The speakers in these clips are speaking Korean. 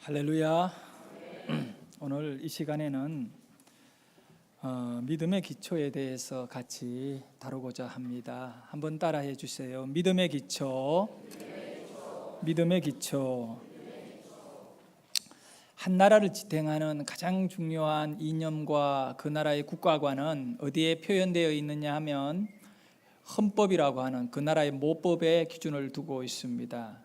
할렐루야. 오늘 이 시간에는 믿음의 기초에 대해서 같이 다루고자 합니다. 한번 따라해 주세요. 믿음의 기초. 믿음의 기초. 한 나라를 지탱하는 가장 중요한 이념과 그 나라의 국가관은 어디에 표현되어 있느냐 하면 헌법이라고 하는 그 나라의 모법의 기준을 두고 있습니다.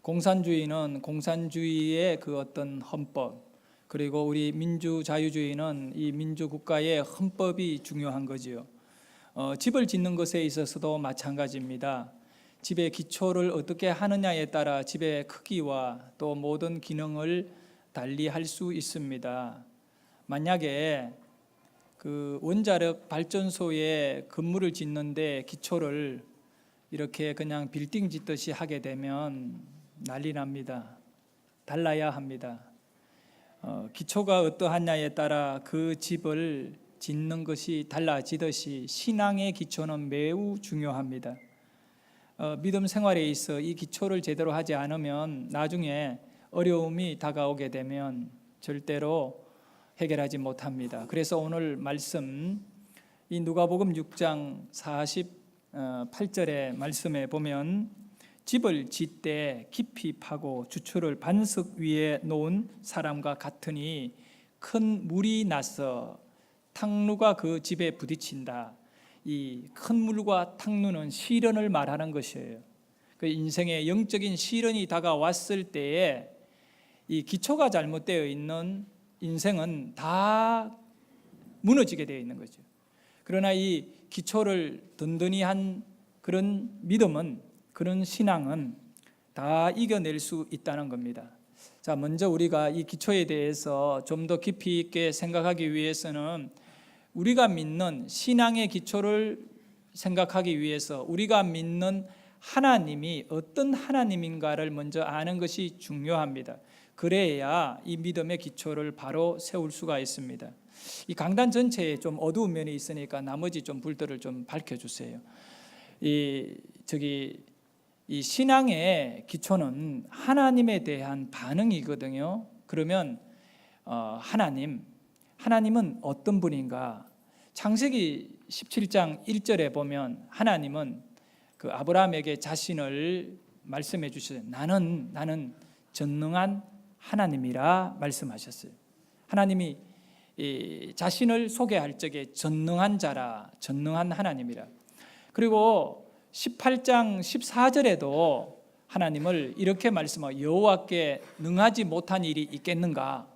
공산주의는 공산주의의 그 어떤 헌법, 그리고 우리 민주자유주의는 이 민주국가의 헌법이 중요한 거지요. 집을 짓는 것에 있어서도 마찬가지입니다. 집의 기초를 어떻게 하느냐에 따라 집의 크기와 또 모든 기능을 달리할 수 있습니다. 만약에 그 원자력 발전소에 건물을 짓는데 기초를 이렇게 그냥 빌딩 짓듯이 하게 되면 난리 납니다. 달라야 합니다. 기초가 어떠하냐에 따라 그 집을 짓는 것이 달라지듯이 신앙의 기초는 매우 중요합니다. 믿음 생활에 있어 이 기초를 제대로 하지 않으면 나중에 어려움이 다가오게 되면 절대로 해결하지 못합니다. 그래서 오늘 말씀 이 누가복음 6장 48절의 말씀에 보면 집을 짓되 깊이 파고 주초를 반석 위에 놓은 사람과 같으니 큰 물이 나서 탕루가 그 집에 부딪힌다. 이 큰 물과 탕루는 시련을 말하는 것이에요. 그 인생의 영적인 시련이 다가왔을 때에 이 기초가 잘못되어 있는 인생은 다 무너지게 되어 있는 거죠. 그러나 이 기초를 든든히 한 그런 믿음은, 그런 신앙은 다 이겨낼 수 있다는 겁니다. 자, 먼저 우리가 이 기초에 대해서 좀 더 깊이 있게 생각하기 위해서는 우리가 믿는 신앙의 기초를 생각하기 위해서 우리가 믿는 하나님이 어떤 하나님인가를 먼저 아는 것이 중요합니다. 그래야 이 믿음의 기초를 바로 세울 수가 있습니다. 이 강단 전체에 좀 어두운 면이 있으니까 나머지 좀 불들을 좀 밝혀주세요. 이 신앙의 기초는 하나님에 대한 반응이거든요. 그러면 하나님은 어떤 분인가? 창세기 17장 1절에 보면 하나님은 그 아브라함에게 자신을 말씀해 주셨어요. 나는 전능한 하나님이라 말씀하셨어요. 하나님이 자신을 소개할 적에 전능한 자라, 전능한 하나님이라. 그리고 18장 14절에도 하나님을 이렇게 말씀하고 여호와께 능하지 못한 일이 있겠는가?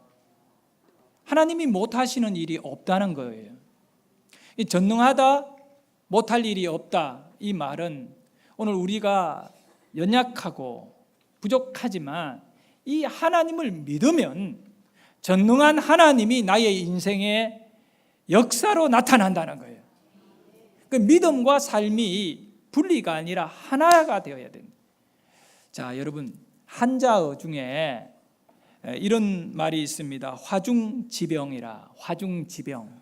하나님이 못하시는 일이 없다는 거예요. 이 전능하다, 못할 일이 없다, 이 말은 오늘 우리가 연약하고 부족하지만 이 하나님을 믿으면 전능한 하나님이 나의 인생의 역사로 나타난다는 거예요. 그 믿음과 삶이 분리가 아니라 하나가 되어야 됩니다. 자, 여러분, 한자어 중에 이런 말이 있습니다. 화중지병이라. 화중지병.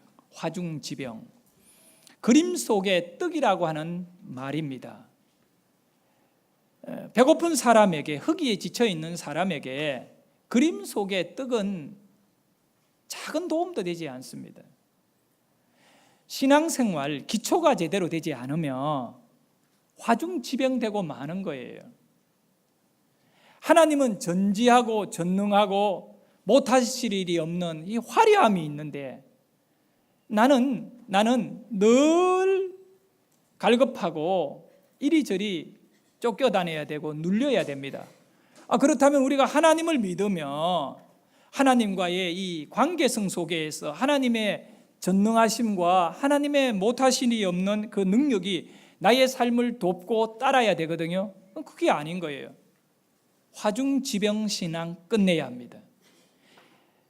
그림 속의 떡이라고 하는 말입니다. 배고픈 사람에게, 허기에 지쳐 있는 사람에게 그림 속의 떡은 작은 도움도 되지 않습니다. 신앙생활 기초가 제대로 되지 않으면 화중지병되고 마는 거예요. 하나님은 전지하고 전능하고 못하실 일이 없는 이 화려함이 있는데 나는 늘 갈급하고 이리저리 쫓겨다녀야 되고 눌려야 됩니다. 그렇다면 우리가 하나님을 믿으며 하나님과의 이 관계성 속에서 하나님의 전능하심과 하나님의 못하실 일이 없는 그 능력이 나의 삶을 돕고 따라야 되거든요. 그게 아닌 거예요. 화중지병신앙 끝내야 합니다.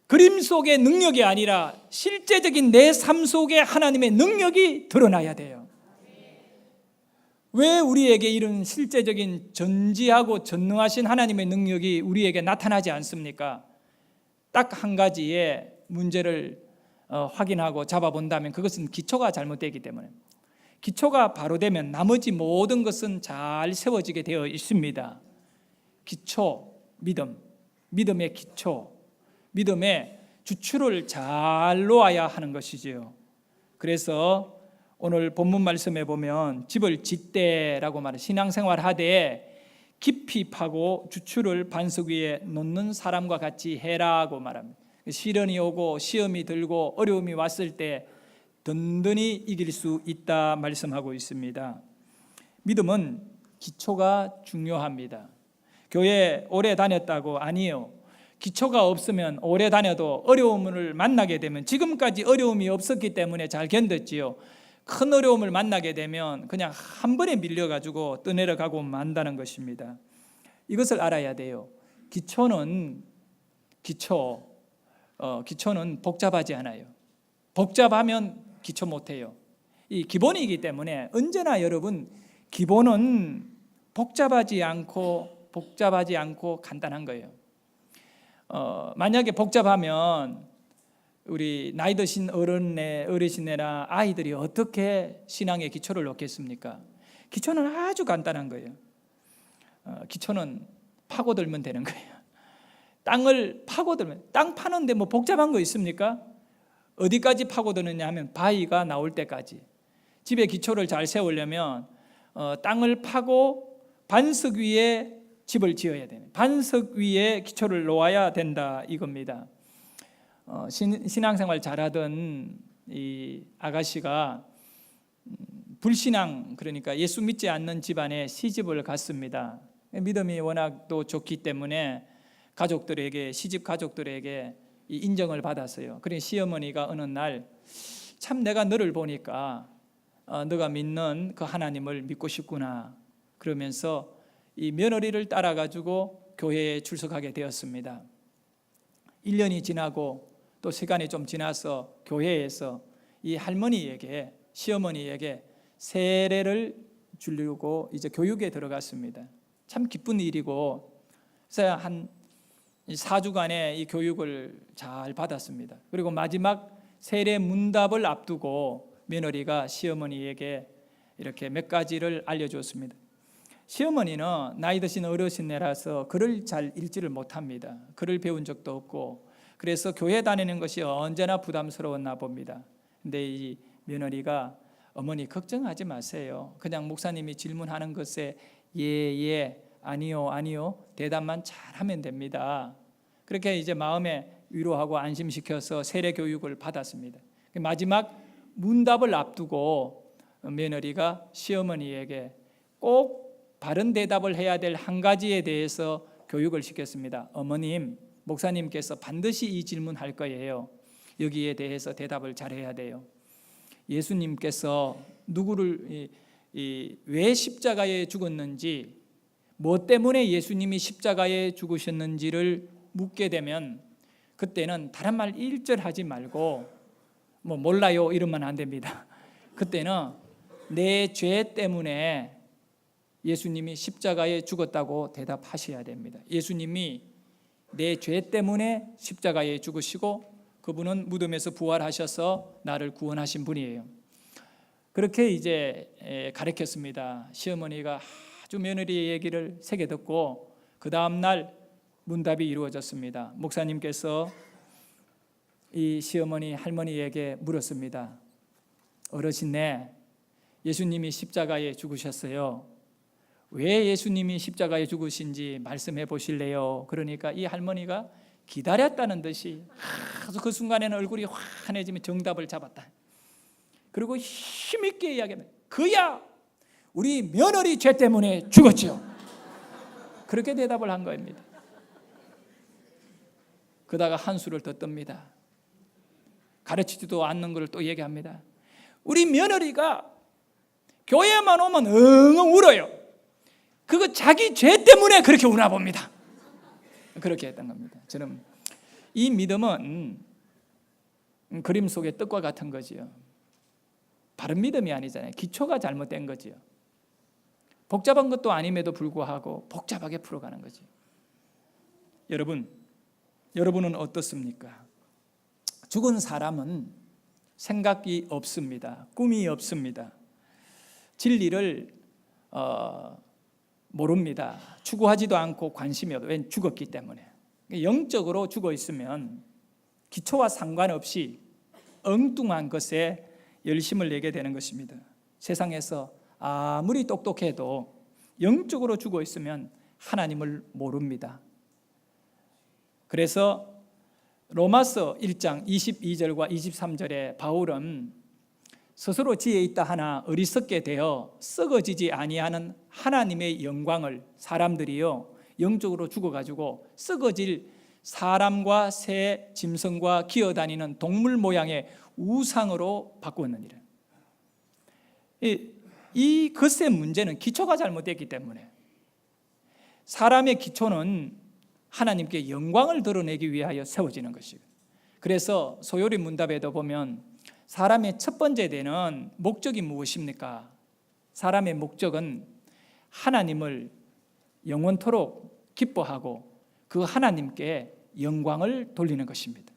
그림 속의 능력이 아니라 실제적인 내 삶 속에 하나님의 능력이 드러나야 돼요. 왜 우리에게 이런 실제적인 전지하고 전능하신 하나님의 능력이 우리에게 나타나지 않습니까? 딱 한 가지의 문제를 확인하고 잡아본다면 그것은 기초가 잘못되기 때문에, 기초가 바로 되면 나머지 모든 것은 잘 세워지게 되어 있습니다. 기초, 믿음. 믿음의 기초, 믿음의 주추를 잘 놓아야 하는 것이지요. 그래서 오늘 본문 말씀에 보면 집을 짓되라고 말해 신앙생활 하되 깊이 파고 주추를 반석 위에 놓는 사람과 같이 해라고 말합니다. 시련이 오고 시험이 들고 어려움이 왔을 때 든든히 이길 수 있다 말씀하고 있습니다. 믿음은 기초가 중요합니다. 교회 오래 다녔다고 아니요. 기초가 없으면 오래 다녀도 어려움을 만나게 되면 지금까지 어려움이 없었기 때문에 잘 견뎠지요. 큰 어려움을 만나게 되면 그냥 한 번에 밀려가지고 떠내려가고 만다는 것입니다. 이것을 알아야 돼요. 기초는 복잡하지 않아요. 복잡하면 기초 못해요. 이 기본이기 때문에 언제나 여러분 기본은 복잡하지 않고 간단한 거예요. 만약에 복잡하면 우리 나이 드신 어르신네나 아이들이 어떻게 신앙의 기초를 놓겠습니까? 기초는 아주 간단한 거예요. 기초는 파고들면 되는 거예요. 땅을 파고들면, 땅 파는데 뭐 복잡한 거 있습니까? 어디까지 파고드느냐 하면 바위가 나올 때까지. 집에 기초를 잘 세우려면 땅을 파고 반석 위에 집을 지어야 됩니다. 반석 위에 기초를 놓아야 된다 이겁니다. 신앙생활 잘하던 이 아가씨가 불신앙, 그러니까 예수 믿지 않는 집안에 시집을 갔습니다. 믿음이 워낙 또 좋기 때문에 시집 가족들에게 인정을 받았어요. 그러니 시어머니가 어느 날 참 내가 너를 보니까 너가 믿는 그 하나님을 믿고 싶구나 그러면서 이 며느리를 따라가지고 교회에 출석하게 되었습니다. 1년이 지나고 또 시간이 좀 지나서 교회에서 이 할머니에게, 시어머니에게 세례를 주려고 이제 교육에 들어갔습니다. 참 기쁜 일이고, 그래서 한 4주간의 이 교육을 잘 받았습니다. 그리고 마지막 세례 문답을 앞두고 며느리가 시어머니에게 이렇게 몇 가지를 알려주었습니다. 시어머니는 나이 드신 어르신네라서 글을 잘 읽지를 못합니다. 글을 배운 적도 없고, 그래서 교회 다니는 것이 언제나 부담스러웠나 봅니다. 근데 이 며느리가 어머니 걱정하지 마세요. 그냥 목사님이 질문하는 것에 예, 아니요 대답만 잘하면 됩니다. 그렇게 이제 마음에 위로하고 안심시켜서 세례 교육을 받았습니다. 마지막 문답을 앞두고 며느리가 시어머니에게 꼭 바른 대답을 해야 될 한 가지에 대해서 교육을 시켰습니다. 어머님, 목사님께서 반드시 이 질문할 거예요. 여기에 대해서 대답을 잘해야 돼요. 예수님께서 누구를 왜 십자가에 죽었는지, 뭐 때문에 예수님이 십자가에 죽으셨는지를 묻게 되면 그때는 다른 말 1절 하지 말고 뭐 몰라요 이러면 안 됩니다. 그때는 내 죄 때문에 예수님이 십자가에 죽었다고 대답하셔야 됩니다. 예수님이 내 죄 때문에 십자가에 죽으시고 그분은 무덤에서 부활하셔서 나를 구원하신 분이에요. 그렇게 이제 가르쳤습니다. 시어머니가 아주 며느리의 얘기를 새겨 듣고 그 다음 날 문답이 이루어졌습니다. 목사님께서 이 시어머니 할머니에게 물었습니다. 어르신네, 예수님이 십자가에 죽으셨어요. 왜 예수님이 십자가에 죽으신지 말씀해 보실래요? 그러니까 이 할머니가 기다렸다는 듯이 아주 그 순간에는 얼굴이 환해지며 정답을 잡았다. 그리고 힘있게 이야기합니다. 그야 우리 며느리 죄 때문에 죽었죠. 그렇게 대답을 한 겁니다. 그러다가 한수를 더 뜹니다. 가르치지도 않는 것을 또 얘기합니다. 우리 며느리가 교회만 오면 엉엉 울어요. 그거 자기 죄 때문에 그렇게 우나 봅니다. 그렇게 했던 겁니다. 저는 이 믿음은 그림 속의 떡과 같은 거지요. 바른 믿음이 아니잖아요. 기초가 잘못된 거지요. 복잡한 것도 아님에도 불구하고 복잡하게 풀어가는 거지. 여러분은 어떻습니까? 죽은 사람은 생각이 없습니다. 꿈이 없습니다. 진리를 모릅니다. 추구하지도 않고 관심이 없어요. 왜? 죽었기 때문에. 영적으로 죽어 있으면 기초와 상관없이 엉뚱한 것에 열심을 내게 되는 것입니다. 세상에서 아무리 똑똑해도 영적으로 죽어 있으면 하나님을 모릅니다. 그래서 로마서 1장 22절과 23절에 바울은 스스로 지혜 있다 하나 어리석게 되어 썩어지지 아니하는 하나님의 영광을 사람들이요 영적으로 죽어가지고 썩어질 사람과 새, 짐승과 기어다니는 동물 모양의 우상으로 바꾸었느니라. 이 것의 문제는 기초가 잘못됐기 때문에 사람의 기초는 하나님께 영광을 드러내기 위하여 세워지는 것이고, 그래서 소요리 문답에도 보면 사람의 첫 번째 되는 목적이 무엇입니까? 사람의 목적은 하나님을 영원토록 기뻐하고 그 하나님께 영광을 돌리는 것입니다.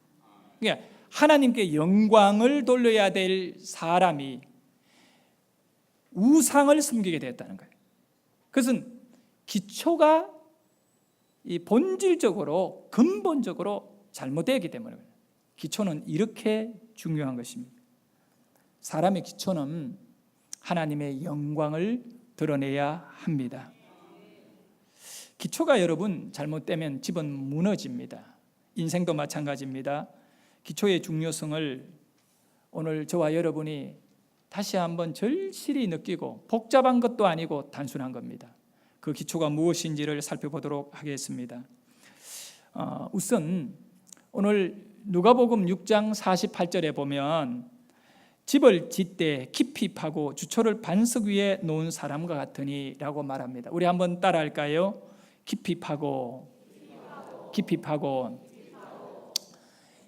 그러니까 하나님께 영광을 돌려야 될 사람이 우상을 섬기게 되었다는 거예요. 그것은 기초가 이 본질적으로 근본적으로 잘못되었기 때문에 기초는 이렇게 중요한 것입니다. 사람의 기초는 하나님의 영광을 드러내야 합니다. 기초가 여러분 잘못되면 집은 무너집니다. 인생도 마찬가지입니다. 기초의 중요성을 오늘 저와 여러분이 다시 한번 절실히 느끼고, 복잡한 것도 아니고 단순한 겁니다. 그 기초가 무엇인지를 살펴보도록 하겠습니다. 우선 오늘 누가복음 6장 48절에 보면 집을 짓되 깊이 파고 주초를 반석 위에 놓은 사람과 같으니 라고 말합니다. 우리 한번 따라할까요? 깊이 파고, 깊이 파고.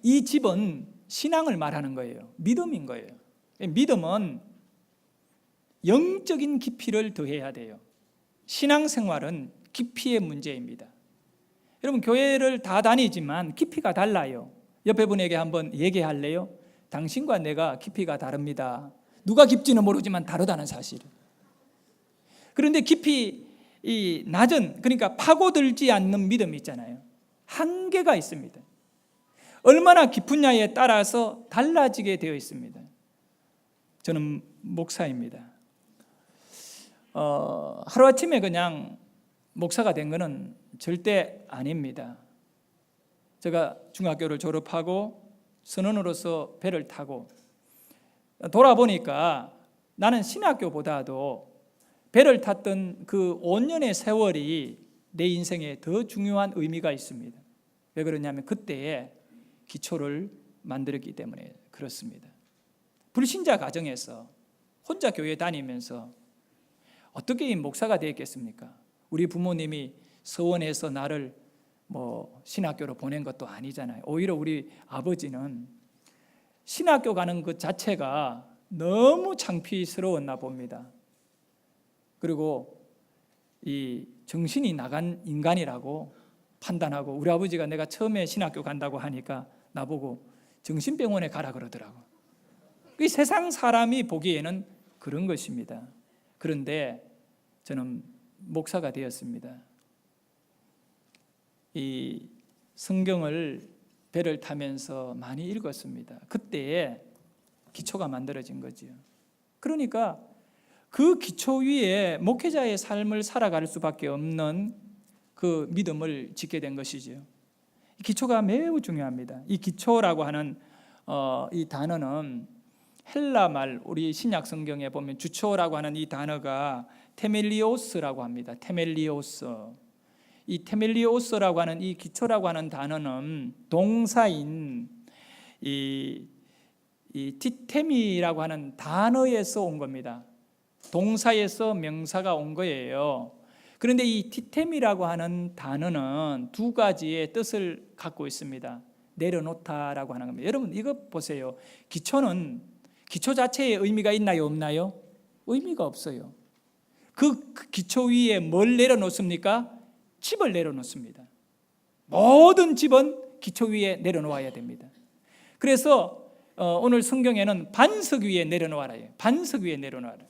이 집은 신앙을 말하는 거예요. 믿음인 거예요. 믿음은 영적인 깊이를 더해야 돼요. 신앙생활은 깊이의 문제입니다. 여러분 교회를 다 다니지만 깊이가 달라요. 옆에 분에게 한번 얘기할래요? 당신과 내가 깊이가 다릅니다. 누가 깊지는 모르지만 다르다는 사실. 그런데 깊이 이 낮은, 그러니까 파고들지 않는 믿음이 있잖아요. 한계가 있습니다. 얼마나 깊으냐에 따라서 달라지게 되어 있습니다. 저는 목사입니다. 하루아침에 그냥 목사가 된 것은 절대 아닙니다. 제가 중학교를 졸업하고 선원으로서 배를 타고 돌아보니까 나는 신학교보다도 배를 탔던 그 5년의 세월이 내 인생에 더 중요한 의미가 있습니다. 왜 그러냐면 그때에 기초를 만들었기 때문에 그렇습니다. 불신자 가정에서 혼자 교회 다니면서 어떻게 이 목사가 되었겠습니까? 우리 부모님이 서원해서 나를 신학교로 보낸 것도 아니잖아요. 오히려 우리 아버지는 신학교 가는 것 자체가 너무 창피스러웠나 봅니다. 그리고 이 정신이 나간 인간이라고 판단하고, 우리 아버지가 내가 처음에 신학교 간다고 하니까 나보고 정신병원에 가라 그러더라고. 이 세상 사람이 보기에는 그런 것입니다. 그런데 저는 목사가 되었습니다. 이 성경을 배를 타면서 많이 읽었습니다. 그때에 기초가 만들어진 거지요. 그러니까 그 기초 위에 목회자의 삶을 살아갈 수밖에 없는 그 믿음을 짓게 된 것이지요. 기초가 매우 중요합니다. 이 기초라고 하는 이 단어는 헬라 말, 우리 신약 성경에 보면 주초라고 하는 이 단어가 테멜리오스라고 합니다. 테멜리오스. 이 테멜리오스라고 하는 이 기초라고 하는 단어는 동사인 이 티테미라고 하는 단어에서 온 겁니다. 동사에서 명사가 온 거예요. 그런데 이 티템이라고 하는 단어는 두 가지의 뜻을 갖고 있습니다. 내려놓다라고 하는 겁니다. 여러분 이거 보세요. 기초는 기초 자체에 의미가 있나요, 없나요? 의미가 없어요. 그 기초 위에 뭘 내려놓습니까? 집을 내려놓습니다. 모든 집은 기초 위에 내려놓아야 됩니다. 그래서 오늘 성경에는 반석 위에 내려놓아라요. 반석 위에 내려놓아라.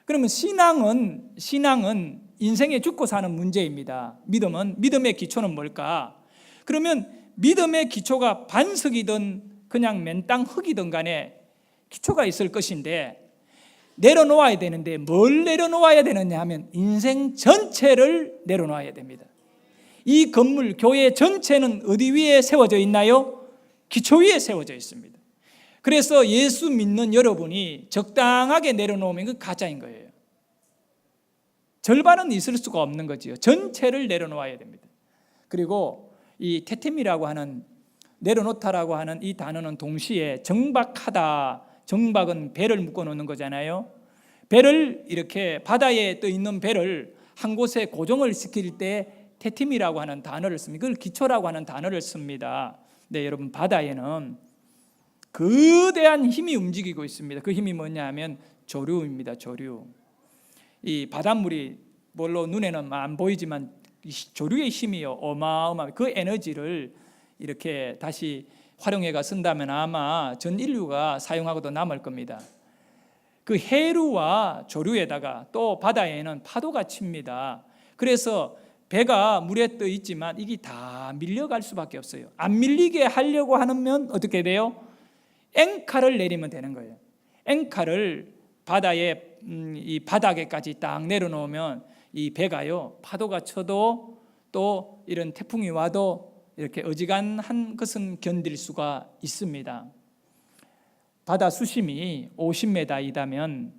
그러면 신앙은 인생에 죽고 사는 문제입니다. 믿음의 기초는 뭘까? 그러면 믿음의 기초가 반석이든 그냥 맨땅 흙이든 간에 기초가 있을 것인데, 내려놓아야 되는데 뭘 내려놓아야 되느냐 하면 인생 전체를 내려놓아야 됩니다. 이 건물, 교회 전체는 어디 위에 세워져 있나요? 기초 위에 세워져 있습니다. 그래서 예수 믿는 여러분이 적당하게 내려놓으면 그 가짜인 거예요. 절반은 있을 수가 없는 거지요. 전체를 내려놓아야 됩니다. 그리고 이 테템이라고 하는, 내려놓다라고 하는 이 단어는 동시에 정박하다, 정박은 배를 묶어 놓는 거잖아요. 배를 이렇게 바다에 떠 있는 배를 한 곳에 고정을 시킬 때 테팀이라고 하는 단어를 씁니다. 그걸 기초라고 하는 단어를 씁니다. 네, 여러분, 바다에는 거대한 힘이 움직이고 있습니다. 그 힘이 뭐냐 하면 조류입니다. 조류. 이 바닷물이 물론 눈에는 안 보이지만 조류의 힘이요, 어마어마한 그 에너지를 이렇게 다시 활용해가 쓴다면 아마 전 인류가 사용하고도 남을 겁니다. 그 해류와 조류에다가 또 바다에는 파도가 칩니다. 그래서 배가 물에 떠 있지만 이게 다 밀려갈 수밖에 없어요. 안 밀리게 하려고 하면 어떻게 돼요? 앵카를 내리면 되는 거예요. 앵카를 바다에 이 바닥에까지 딱 내려놓으면 이 배가요, 파도가 쳐도 또 이런 태풍이 와도 이렇게 어지간한 것은 견딜 수가 있습니다. 바다 수심이 50m이다면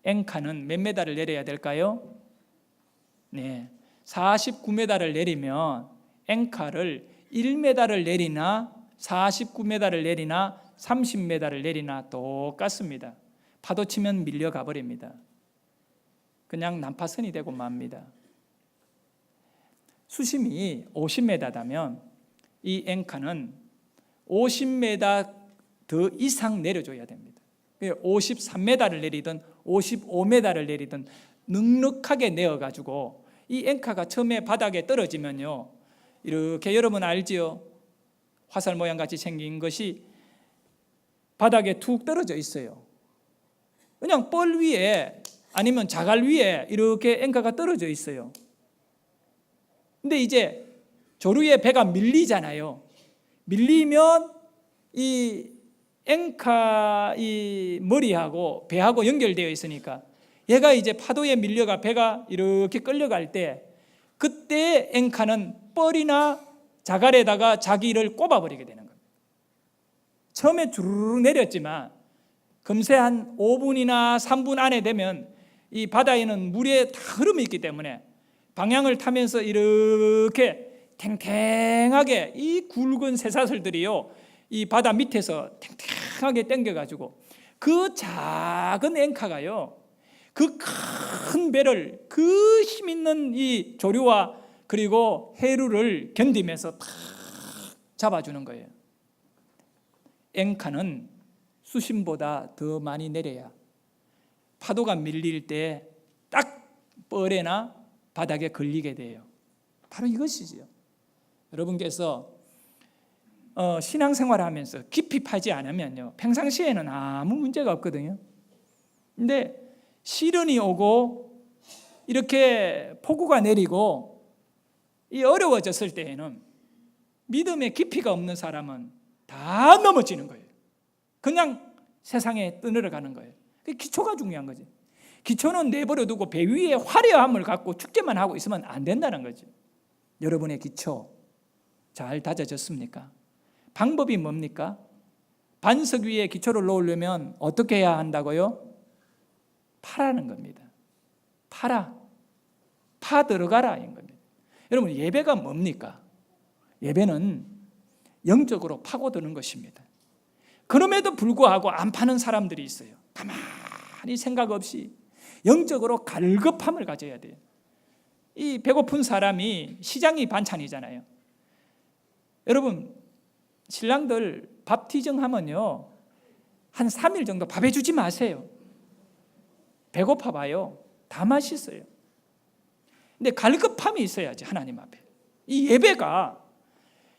앵카는 몇 메다를 내려야 될까요? 네, 49m를 내리면 앵카를 1m를 내리나 49m를 내리나 30m를 내리나 똑같습니다. 파도 치면 밀려가 버립니다. 그냥 난파선이 되고 맙니다. 수심이 50m다면 이 앵카는 50m 더 이상 내려줘야 됩니다. 53m를 내리든 55m를 내리든 넉넉하게 내어가지고 이 앵카가 처음에 바닥에 떨어지면요, 이렇게 여러분 알지요? 화살 모양 같이 생긴 것이 바닥에 툭 떨어져 있어요. 그냥 뻘 위에 아니면 자갈 위에 이렇게 앵카가 떨어져 있어요. 근데 이제 조류에 배가 밀리잖아요. 밀리면 이 앵카 이 머리하고 배하고 연결되어 있으니까 얘가 이제 파도에 밀려가 배가 이렇게 끌려갈 때, 그때 앵카는 뻘이나 자갈에다가 자기를 꼽아버리게 되는 겁니다. 처음에 주르륵 내렸지만 금세 한 5분이나 3분 안에 되면 이 바다에는 물에 다 흐름이 있기 때문에 방향을 타면서 이렇게 탱탱하게 이 굵은 쇠사슬들이요, 이 바다 밑에서 탱탱하게 당겨가지고 그 작은 앵카가요, 그 큰 배를 그 힘 있는 이 조류와 그리고 해류를 견디면서 탁 잡아주는 거예요. 앵카는 수심보다 더 많이 내려야 파도가 밀릴 때 딱 뻘에나 바닥에 걸리게 돼요. 바로 이것이지요. 여러분께서 신앙생활을 하면서 깊이 파지 않으면요, 평상시에는 아무 문제가 없거든요. 근데 시련이 오고 이렇게 폭우가 내리고 이 어려워졌을 때에는 믿음의 깊이가 없는 사람은 다 넘어지는 거예요. 그냥 세상에 떠들어가는 거예요. 기초가 중요한 거지. 기초는 내버려 두고 배 위에 화려함을 갖고 축제만 하고 있으면 안 된다는 거죠. 여러분의 기초 잘 다져졌습니까? 방법이 뭡니까? 반석 위에 기초를 놓으려면 어떻게 해야 한다고요? 파라는 겁니다. 파 들어가라 인 겁니다. 여러분, 예배가 뭡니까? 예배는 영적으로 파고드는 것입니다. 그럼에도 불구하고 안 파는 사람들이 있어요. 가만히 생각 없이 영적으로 갈급함을 가져야 돼요. 이 배고픈 사람이 시장이 반찬이잖아요. 여러분, 신랑들 밥티정 하면요, 한 3일 정도 밥 해주지 마세요. 배고파 봐요. 다 맛있어요. 근데 갈급함이 있어야지, 하나님 앞에. 이 예배가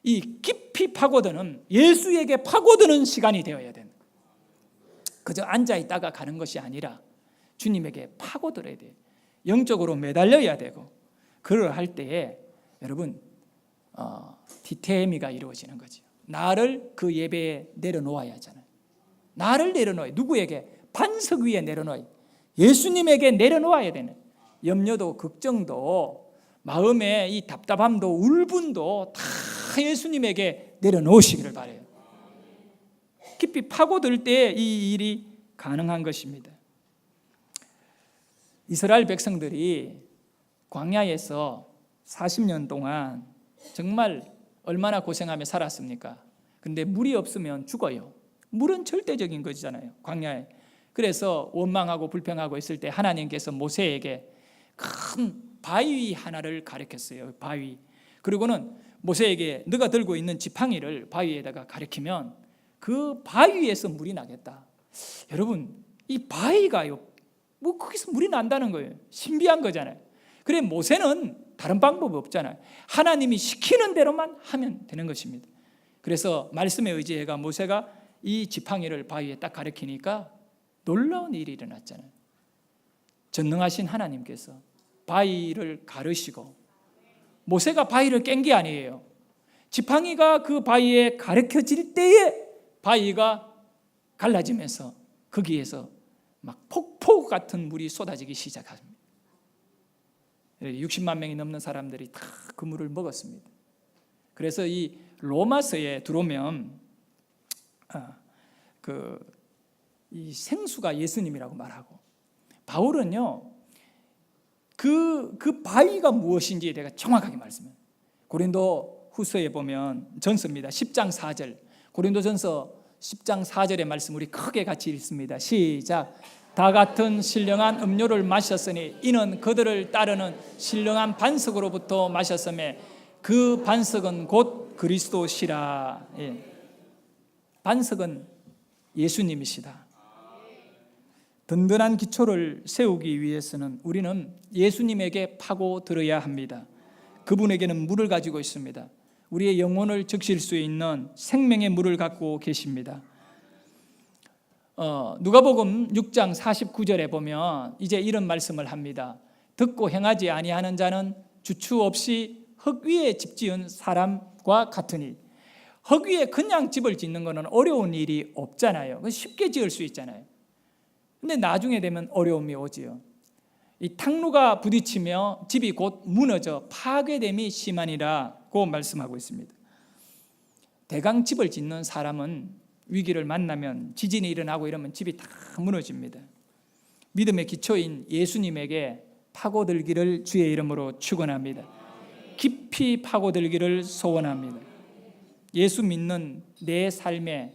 이 깊이 파고드는, 예수에게 파고드는 시간이 되어야 된다. 그저 앉아있다가 가는 것이 아니라 주님에게 파고들어야 돼요. 영적으로 매달려야 되고, 그걸 할 때에 여러분 디테미가 이루어지는 거죠. 나를 그 예배에 내려놓아야 하잖아요. 나를 내려놓아야, 누구에게? 반석 위에 내려놓아야, 예수님에게 내려놓아야 되는, 염려도 걱정도 마음의 이 답답함도 울분도 다 예수님에게 내려놓으시기를 바라요. 깊이 파고들 때 이 일이 가능한 것입니다. 이스라엘 백성들이 광야에서 40년 동안 정말 얼마나 고생하며 살았습니까? 근데 물이 없으면 죽어요. 물은 절대적인 것이잖아요, 광야에. 그래서 원망하고 불평하고 있을 때 하나님께서 모세에게 큰 바위 하나를 가르쳤어요. 바위. 그리고는 모세에게 너가 들고 있는 지팡이를 바위에다가 가리키면 그 바위에서 물이 나겠다. 여러분, 이 바위가요, 뭐 거기서 물이 난다는 거예요. 신비한 거잖아요. 그래, 모세는 다른 방법이 없잖아요. 하나님이 시키는 대로만 하면 되는 것입니다. 그래서 말씀에 의지해가 모세가 이 지팡이를 바위에 딱 가리키니까 놀라운 일이 일어났잖아요. 전능하신 하나님께서 바위를 가르시고, 모세가 바위를 깬 게 아니에요. 지팡이가 그 바위에 가르쳐질 때에 바위가 갈라지면서 거기에서 막 폭포 같은 물이 쏟아지기 시작합니다. 60만 명이 넘는 사람들이 다 그 물을 먹었습니다. 그래서 이 로마서에 들어오면 이 생수가 예수님이라고 말하고, 바울은요 그 바위가 무엇인지 내가 정확하게 말씀해요. 고린도 후서에 보면, 전서입니다, 10장 4절, 고린도전서 10장 4절의 말씀 우리 크게 같이 읽습니다. 시작. 다 같은 신령한 음료를 마셨으니 이는 그들을 따르는 신령한 반석으로부터 마셨음에 그 반석은 곧 그리스도시라. 예. 반석은 예수님이시다. 든든한 기초를 세우기 위해서는 우리는 예수님에게 파고들어야 합니다. 그분에게는 물을 가지고 있습니다. 우리의 영혼을 적실 수 있는 생명의 물을 갖고 계십니다. 누가복음 6장 49절에 보면 이제 이런 말씀을 합니다. 듣고 행하지 아니하는 자는 주추 없이 흙 위에 집 지은 사람과 같으니. 흙 위에 그냥 집을 짓는 것은 어려운 일이 없잖아요. 쉽게 지을 수 있잖아요. 근데 나중에 되면 어려움이 오지요. 이 탕루가 부딪히며 집이 곧 무너져 파괴됨이 심하니라고 말씀하고 있습니다. 대강 집을 짓는 사람은 위기를 만나면, 지진이 일어나고 이러면 집이 다 무너집니다. 믿음의 기초인 예수님에게 파고들기를 주의 이름으로 축원합니다. 깊이 파고들기를 소원합니다. 예수 믿는 내 삶에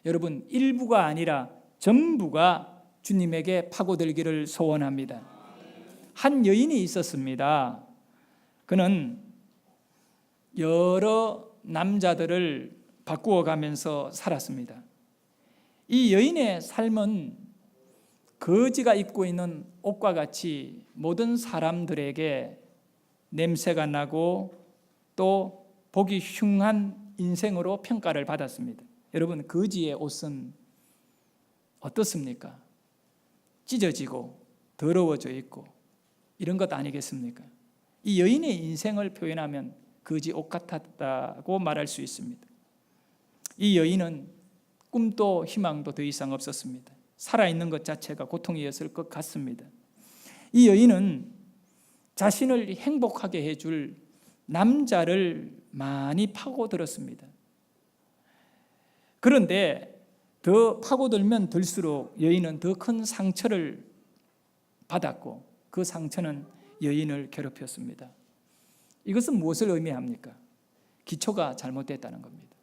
여러분 일부가 아니라 전부가 주님에게 파고들기를 소원합니다. 한 여인이 있었습니다. 그는 여러 남자들을 바꾸어 가면서 살았습니다. 이 여인의 삶은 거지가 입고 있는 옷과 같이 모든 사람들에게 냄새가 나고 또 보기 흉한 인생으로 평가를 받았습니다. 여러분, 거지의 옷은 어떻습니까? 찢어지고 더러워져 있고 이런 것 아니겠습니까? 이 여인의 인생을 표현하면 거지 옷 같았다고 말할 수 있습니다. 이 여인은 꿈도 희망도 더 이상 없었습니다. 살아있는 것 자체가 고통이었을 것 같습니다. 이 여인은 자신을 행복하게 해줄 남자를 많이 파고들었습니다. 그런데 더 파고들면 들수록 여인은 더 큰 상처를 받았고 그 상처는 여인을 괴롭혔습니다. 이것은 무엇을 의미합니까? 기초가 잘못됐다는 겁니다.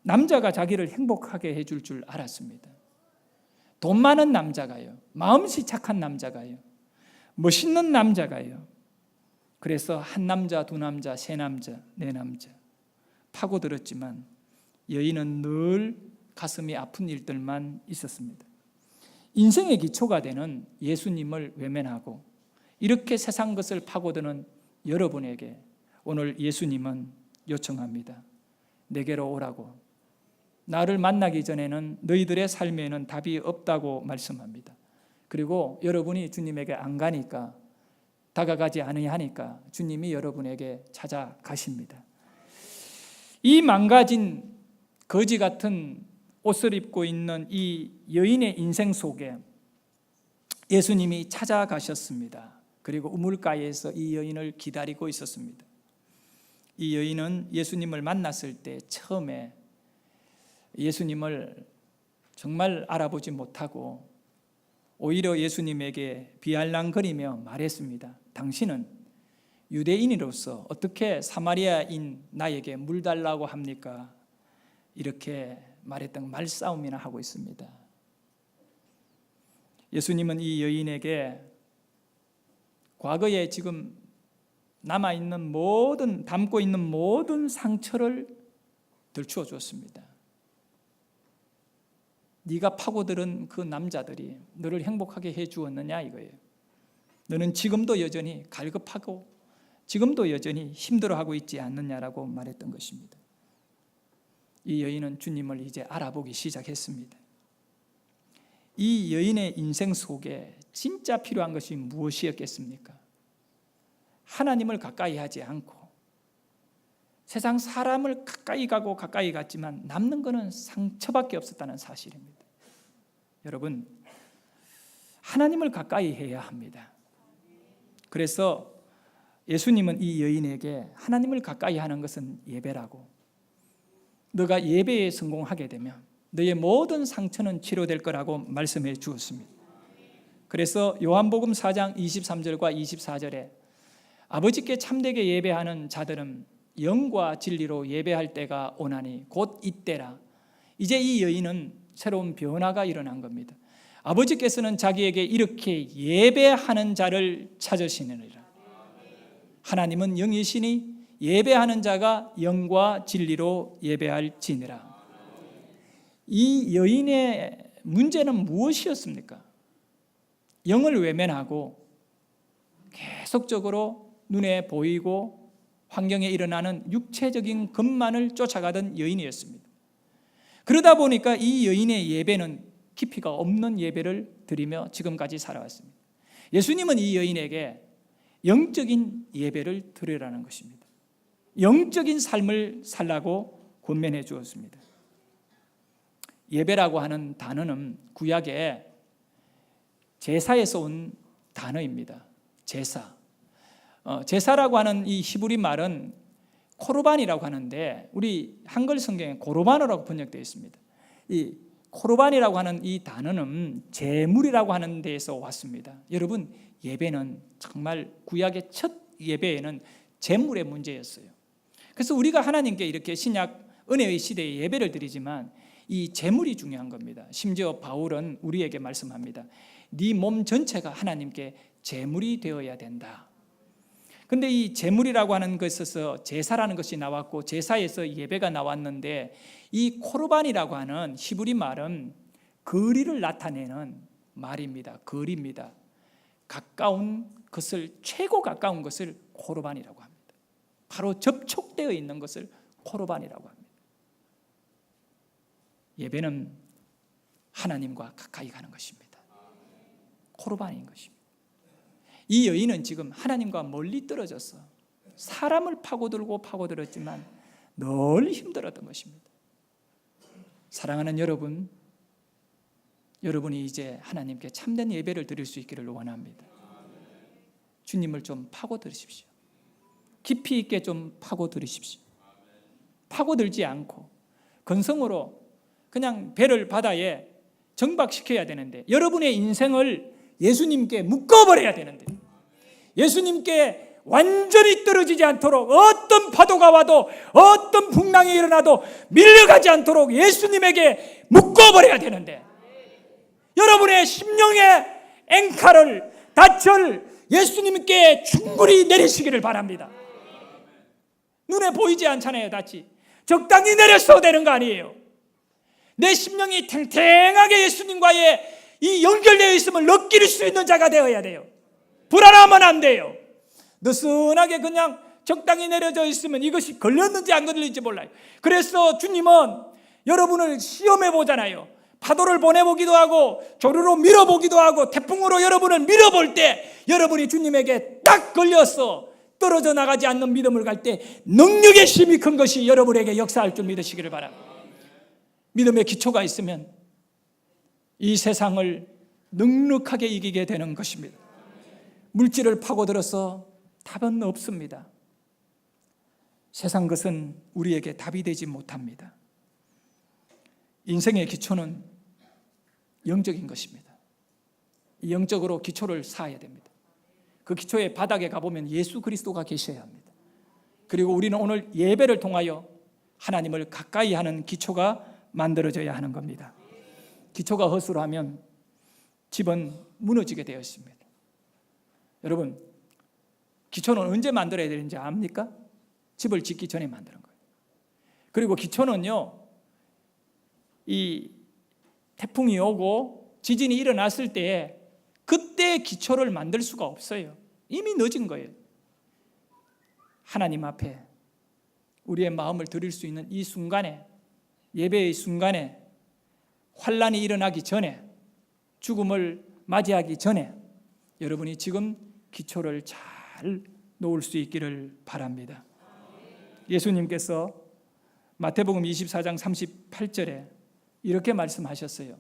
남자가 자기를 행복하게 해줄 줄 알았습니다. 돈 많은 남자가요, 마음씨 착한 남자가요, 멋있는 남자가요. 그래서 한 남자, 두 남자, 세 남자, 네 남자 파고들었지만 여인은 늘 가슴이 아픈 일들만 있었습니다. 인생의 기초가 되는 예수님을 외면하고 이렇게 세상 것을 파고드는 여러분에게 오늘 예수님은 요청합니다. 내게로 오라고. 나를 만나기 전에는 너희들의 삶에는 답이 없다고 말씀합니다. 그리고 여러분이 주님에게 안 가니까 다가가지 않으냐 하니까 주님이 여러분에게 찾아가십니다. 이 망가진 거지 같은 옷을 입고 있는 이 여인의 인생 속에 예수님이 찾아가셨습니다. 그리고 우물가에서 이 여인을 기다리고 있었습니다. 이 여인은 예수님을 만났을 때 처음에 예수님을 정말 알아보지 못하고 오히려 예수님에게 비알랑거리며 말했습니다. 당신은 유대인으로서 어떻게 사마리아인 나에게 물 달라고 합니까? 이렇게 말했던 말싸움이나 하고 있습니다. 예수님은 이 여인에게 과거에 지금 남아있는 모든, 담고 있는 모든 상처를 들추어 주었습니다. 네가 파고들은 그 남자들이 너를 행복하게 해 주었느냐 이거예요. 너는 지금도 여전히 갈급하고 지금도 여전히 힘들어하고 있지 않느냐라고 말했던 것입니다. 이 여인은 주님을 이제 알아보기 시작했습니다. 이 여인의 인생 속에 진짜 필요한 것이 무엇이었겠습니까? 하나님을 가까이 하지 않고 세상 사람을 가까이 가고 가까이 갔지만 남는 것은 상처밖에 없었다는 사실입니다. 여러분, 하나님을 가까이 해야 합니다. 그래서 예수님은 이 여인에게 하나님을 가까이 하는 것은 예배라고, 너가 예배에 성공하게 되면 너의 모든 상처는 치료될 거라고 말씀해 주었습니다. 그래서 요한복음 4장 23절과 24절에 아버지께 참되게 예배하는 자들은 영과 진리로 예배할 때가 오나니 곧 이때라. 이제 이 여인은 새로운 변화가 일어난 겁니다. 아버지께서는 자기에게 이렇게 예배하는 자를 찾으시느니라. 하나님은 영이시니 예배하는 자가 영과 진리로 예배할지니라. 이 여인의 문제는 무엇이었습니까? 영을 외면하고 계속적으로 눈에 보이고 환경에 일어나는 육체적인 것만을 쫓아가던 여인이었습니다. 그러다 보니까 이 여인의 예배는 깊이가 없는 예배를 드리며 지금까지 살아왔습니다. 예수님은 이 여인에게 영적인 예배를 드리라는 것입니다. 영적인 삶을 살라고 권면해 주었습니다. 예배라고 하는 단어는 구약의 제사에서 온 단어입니다. 제사. 제사라고 하는 이 히브리 말은 코르반이라고 하는데 우리 한글 성경에 고르바노라고 번역되어 있습니다. 이 코르반이라고 하는 이 단어는 제물이라고 하는 데에서 왔습니다. 여러분, 예배는 정말 구약의 첫 예배에는 제물의 문제였어요. 그래서 우리가 하나님께 이렇게 신약 은혜의 시대에 예배를 드리지만 이 제물이 중요한 겁니다. 심지어 바울은 우리에게 말씀합니다. 네 몸 전체가 하나님께 제물이 되어야 된다. 근데 이 제물이라고 하는 것에서 제사라는 것이 나왔고 제사에서 예배가 나왔는데 이 코르반이라고 하는 히브리 말은 거리를 나타내는 말입니다. 거리입니다. 가까운 것을, 최고 가까운 것을 코르반이라고 합니다. 바로 접촉되어 있는 것을 코르반이라고 합니다. 예배는 하나님과 가까이 가는 것입니다. 코르반인 것입니다. 이 여인은 지금 하나님과 멀리 떨어져서 사람을 파고들고 파고들었지만 늘 힘들었던 것입니다. 사랑하는 여러분, 여러분이 이제 하나님께 참된 예배를 드릴 수 있기를 원합니다. 주님을 좀 파고들으십시오. 깊이 있게 좀 파고들으십시오. 파고들지 않고 건성으로 그냥 배를 바다에 정박시켜야 되는데, 여러분의 인생을 예수님께 묶어버려야 되는데, 예수님께 완전히 떨어지지 않도록, 어떤 파도가 와도 어떤 풍랑이 일어나도 밀려가지 않도록 예수님에게 묶어버려야 되는데, 여러분의 심령의 앵칼을, 닻을 예수님께 충분히 내리시기를 바랍니다. 눈에 보이지 않잖아요. 닻이 적당히 내렸어도 되는 거 아니에요. 내 심령이 탱탱하게 예수님과의 이 연결되어 있음을 느낄 수 있는 자가 되어야 돼요. 불안하면 안 돼요. 느슨하게 그냥 적당히 내려져 있으면 이것이 걸렸는지 안 걸릴지 몰라요. 그래서 주님은 여러분을 시험해 보잖아요. 파도를 보내보기도 하고 조류로 밀어보기도 하고 태풍으로 여러분을 밀어볼 때 여러분이 주님에게 딱 걸려서 떨어져 나가지 않는 믿음을 갈 때 능력의 힘이 큰 것이 여러분에게 역사할 줄 믿으시기를 바랍니다. 믿음의 기초가 있으면 이 세상을 넉넉하게 이기게 되는 것입니다. 물질을 파고들어서 답은 없습니다. 세상 것은 우리에게 답이 되지 못합니다. 인생의 기초는 영적인 것입니다. 영적으로 기초를 쌓아야 됩니다. 그 기초의 바닥에 가보면 예수 그리스도가 계셔야 합니다. 그리고 우리는 오늘 예배를 통하여 하나님을 가까이 하는 기초가 만들어져야 하는 겁니다. 기초가 허술하면 집은 무너지게 되어 있습니다. 여러분, 기초는 언제 만들어야 되는지 압니까? 집을 짓기 전에 만드는 거예요. 그리고 기초는요, 이 태풍이 오고 지진이 일어났을 때 그때 기초를 만들 수가 없어요. 이미 늦은 거예요. 하나님 앞에 우리의 마음을 드릴 수 있는 이 순간에, 예배의 순간에, 환난이 일어나기 전에, 죽음을 맞이하기 전에 여러분이 지금 기초를 잘 놓을 수 있기를 바랍니다. 예수님께서 마태복음 24장 38절에 이렇게 말씀하셨어요.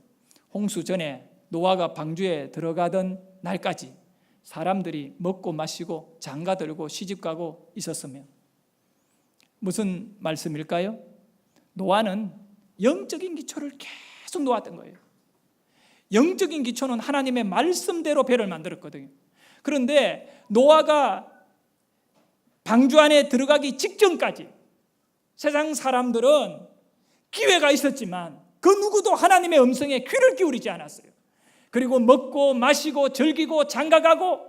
홍수 전에 노아가 방주에 들어가던 날까지 사람들이 먹고 마시고 장가들고 시집가고 있었으며, 무슨 말씀일까요? 노아는 영적인 기초를 계속 놓았던 거예요. 영적인 기초는 하나님의 말씀대로 배를 만들었거든요. 그런데 노아가 방주 안에 들어가기 직전까지 세상 사람들은 기회가 있었지만 그 누구도 하나님의 음성에 귀를 기울이지 않았어요. 그리고 먹고 마시고 즐기고 장가가고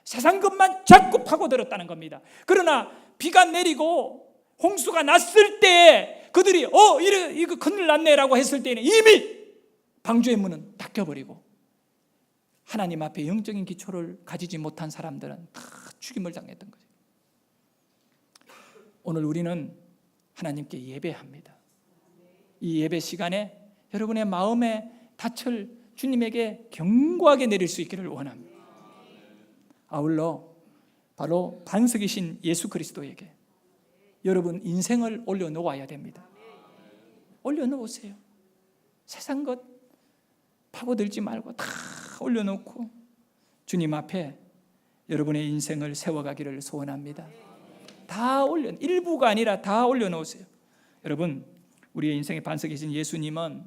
세상 것만 자꾸 파고들었다는 겁니다. 그러나 비가 내리고 홍수가 났을 때 그들이 이거 큰일 났네라고 했을 때는 이미 방주의 문은 닫혀버리고 하나님 앞에 영적인 기초를 가지지 못한 사람들은 다 죽임을 당했던 거죠. 오늘 우리는 하나님께 예배합니다. 이 예배 시간에 여러분의 마음에 닻을 주님에게 견고하게 내릴 수 있기를 원합니다. 아울러 바로 반석이신 예수 그리스도에게 여러분 인생을 올려놓아야 됩니다. 올려놓으세요. 세상 것 파고들지 말고 다 올려놓고 주님 앞에 여러분의 인생을 세워가기를 소원합니다. 다 일부가 아니라 다 올려놓으세요. 여러분, 우리의 인생의 반석이신 예수님은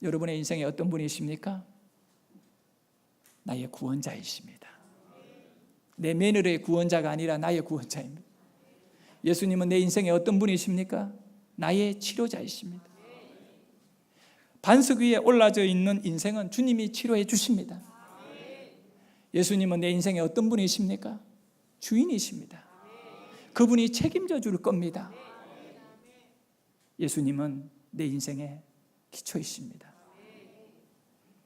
여러분의 인생에 어떤 분이십니까? 나의 구원자이십니다. 내 며느리의 구원자가 아니라 나의 구원자입니다. 예수님은 내 인생에 어떤 분이십니까? 나의 치료자이십니다. 반석 위에 올라져 있는 인생은 주님이 치료해 주십니다. 예수님은 내 인생에 어떤 분이십니까? 주인이십니다. 그분이 책임져 줄 겁니다. 예수님은 내 인생의 기초이십니다.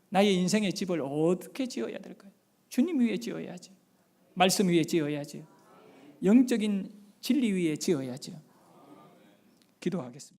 나의 인생의 집을 어떻게 지어야 될까요? 주님 위에 지어야죠. 말씀 위에 지어야죠. 영적인 진리 위에 지어야죠. 기도하겠습니다.